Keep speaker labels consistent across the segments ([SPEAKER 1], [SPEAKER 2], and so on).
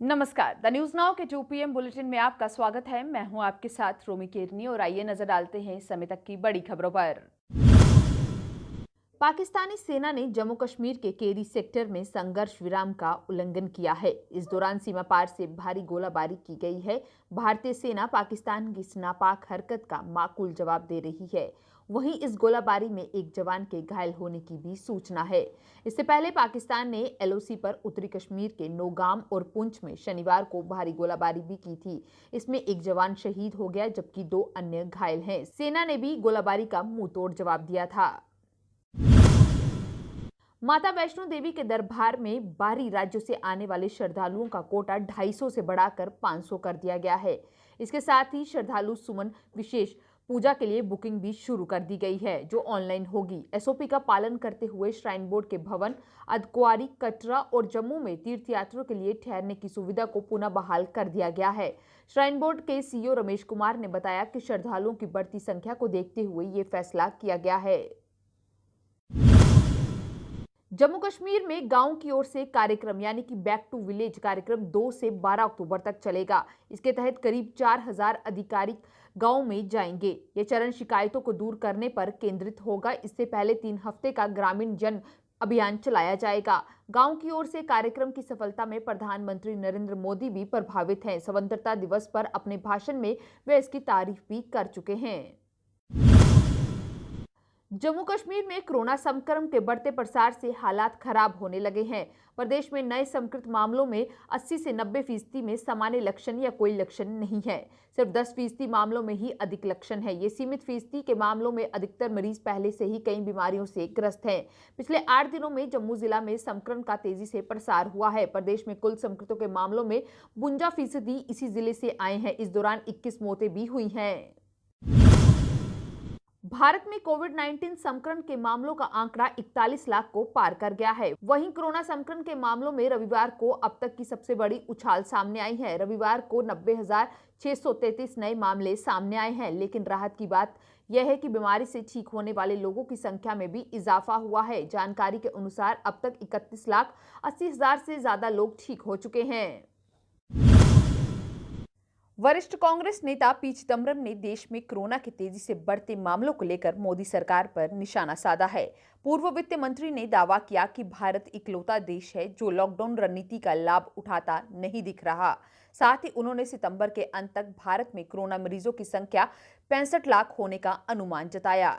[SPEAKER 1] नमस्कार, the news now के 2 PM bulletin में आपका स्वागत है। मैं हूं आपके साथ रोमी केरनी और आइए नजर डालते हैं इस समय तक की बड़ी खबरों पर। पाकिस्तानी सेना ने जम्मू कश्मीर के केरी सेक्टर में संघर्ष विराम का उल्लंघन किया है। इस दौरान सीमा पार से भारी गोलाबारी की गई है। भारतीय सेना पाकिस्तान की इस नापाक हरकत का माकूल जवाब दे रही है। वहीं इस गोलाबारी में एक जवान के घायल होने की भी सूचना है। इससे पहले पाकिस्तान ने LOC पर उत्तरी कश्मीर के नौगाम और पुंछ में शनिवार को भारी गोलाबारी भी की थी। इसमें एक जवान शहीद हो गया जबकि 2 अन्य घायल हैं। सेना ने भी गोलाबारी का मुंहतोड़ जवाब दिया था। माता वैष्णो देवी के दरबार में बाहरी राज्यों से आने वाले श्रद्धालुओं का कोटा 250 से बढ़ाकर 500 कर दिया गया है। इसके साथ ही श्रद्धालु सुमन विशेष पूजा के लिए बुकिंग भी शुरू कर दी गई है, जो ऑनलाइन होगी। SOP का पालन करते हुए श्राइन बोर्ड के भवन, अर्धकुंवारी, कटरा और जम्मू में तीर्थयात्रियों के लिए ठहरने की सुविधा को पुनः बहाल कर दिया गया है। श्राइन बोर्ड के CEO रमेश कुमार ने बताया कि श्रद्धालुओं की बढ़ती संख्या को देखते हुए ये फैसला किया गया है। जम्मू कश्मीर में गांव की ओर से कार्यक्रम यानी कि बैक टू विलेज कार्यक्रम 2 से 12 अक्टूबर तक चलेगा। इसके तहत करीब 4000 अधिकारी गांव में जाएंगे। ये चरण शिकायतों को दूर करने पर केंद्रित होगा। इससे पहले 3 हफ्ते का ग्रामीण जन अभियान चलाया जाएगा। गांव की ओर से कार्यक्रम की सफलता में प्रधानमंत्री नरेंद्र मोदी भी प्रभावित हैं। स्वतंत्रता दिवस पर अपने भाषण में वे इसकी तारीफ भी कर चुके हैं। जम्मू कश्मीर में कोरोना संक्रमण के बढ़ते प्रसार से हालात खराब होने लगे हैं। प्रदेश में नए संक्रमित मामलों में 80 से 90% में सामान्य लक्षण या कोई लक्षण नहीं है। सिर्फ 10% मामलों में ही अधिक लक्षण है। ये सीमित फीसदी के मामलों में अधिकतर मरीज पहले से ही कई बीमारियों से ग्रस्त हैं। पिछले 8 दिनों में जम्मू जिला में संक्रमण का तेजी से प्रसार हुआ है। प्रदेश में कुल संक्रमितों के मामलों में 52% इसी जिले से आए हैं। इस दौरान 21 मौतें भी हुई हैं। भारत में कोविड-19 संक्रमण के मामलों का आंकड़ा 41 लाख को पार कर गया है। वहीं कोरोना संक्रमण के मामलों में रविवार को अब तक की सबसे बड़ी उछाल सामने आई है। रविवार को 90,633 नए मामले सामने आए हैं। लेकिन राहत की बात यह है कि बीमारी से ठीक होने वाले लोगों की संख्या में भी इजाफा हुआ है। जानकारी के अनुसार अब तक 31,80,000 से ज्यादा लोग ठीक हो चुके हैं। वरिष्ठ कांग्रेस नेता पी चिदम्बरम ने देश में कोरोना के तेजी से बढ़ते मामलों को लेकर मोदी सरकार पर निशाना साधा है। पूर्व वित्त मंत्री ने दावा किया कि भारत इकलौता देश है जो लॉकडाउन रणनीति का लाभ उठाता नहीं दिख रहा। साथ ही उन्होंने सितंबर के अंत तक भारत में कोरोना मरीजों की संख्या 65 लाख होने का अनुमान जताया।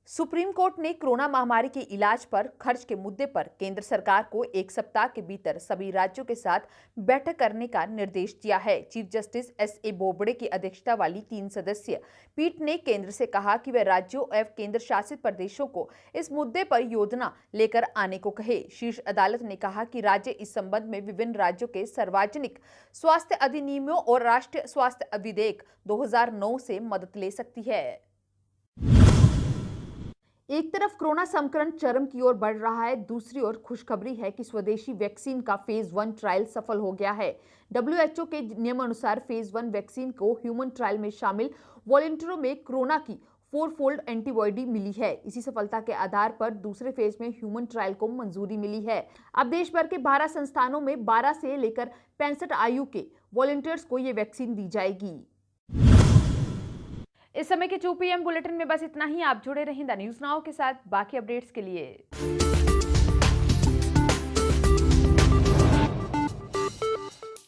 [SPEAKER 1] सुप्रीम कोर्ट ने कोरोना महामारी के इलाज पर खर्च के मुद्दे पर केंद्र सरकार को 1 सप्ताह के भीतर सभी राज्यों के साथ बैठक करने का निर्देश दिया है। चीफ जस्टिस SA बोबड़े की अध्यक्षता वाली 3 सदस्यीय पीठ ने केंद्र से कहा कि वह राज्यों एवं केंद्र शासित प्रदेशों को इस मुद्दे पर योजना लेकर आने को कहे। शीर्ष अदालत ने कहा कि राज्य इस संबंध में विभिन्न राज्यों के सार्वजनिक स्वास्थ्य अधिनियमों और राष्ट्रीय स्वास्थ्य विधेयक 2009 से मदद ले सकती है। एक तरफ कोरोना संक्रमण चरम की ओर बढ़ रहा है, दूसरी ओर खुशखबरी है कि स्वदेशी वैक्सीन का फेज 1 ट्रायल सफल हो गया है। WHO के नियमानुसार फेज 1 वैक्सीन को ह्यूमन ट्रायल में शामिल वॉलंटियरों में कोरोना की 4-फोल्ड एंटीबॉडी मिली है। इसी सफलता के आधार पर दूसरे फेज में ह्यूमन ट्रायल को मंजूरी मिली है। अब देश भर के 12 संस्थानों में 12 से लेकर 65 आयु के वॉलंटियर्स को ये वैक्सीन दी जाएगी। इस समय के 2 PM बुलेटिन में बस इतना ही। आप जुड़े रहें द न्यूज नाउ के साथ बाकी अपडेट्स के लिए।